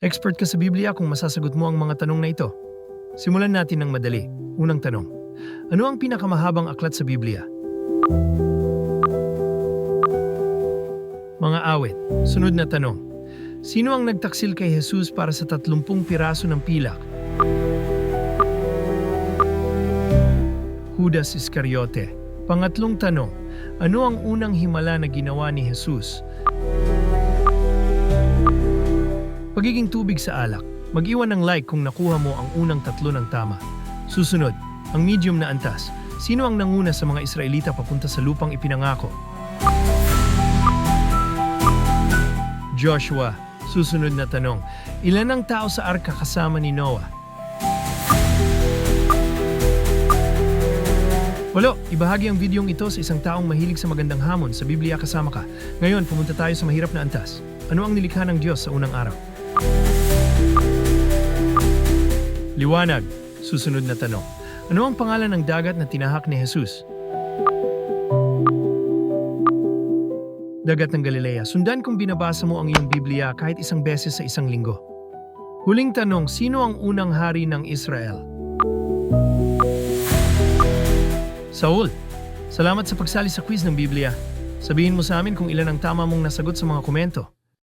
Expert ka sa Biblia kung masasagot mo ang mga tanong na ito. Simulan natin ng madali. Unang tanong. Ano ang pinakamahabang aklat sa Biblia? Mga awit. Sunod na tanong. Sino ang nagtaksil kay Jesus para sa 30 piraso ng pilak? Judas Iscariote. Pangatlong tanong. Ano ang unang himala na ginawa ni Jesus? Pagiging tubig sa alak. Mag-iwan ng like kung nakuha mo ang unang 3 ng tama. Susunod, ang medium na antas. Sino ang nanguna sa mga Israelita papunta sa lupang ipinangako? Joshua. Susunod na tanong. Ilan ang tao sa arka kasama ni Noah? 8. Ibahagi ang videong ito sa isang taong mahilig sa magandang hamon. Sa Biblia kasama ka. Ngayon, pumunta tayo sa mahirap na antas. Ano ang nilikha ng Diyos sa unang araw? Liwanag. Susunod na tanong. Ano ang pangalan ng dagat na tinahak ni Jesus? Dagat ng Galilea. Sundan kung binabasa mo ang iyong Biblia kahit isang beses sa isang linggo. Huling tanong, sino ang unang hari ng Israel? Saul. Salamat sa pagsali sa quiz ng Biblia. Sabihin mo sa amin kung ilan ang tama mong nasagot sa mga komento.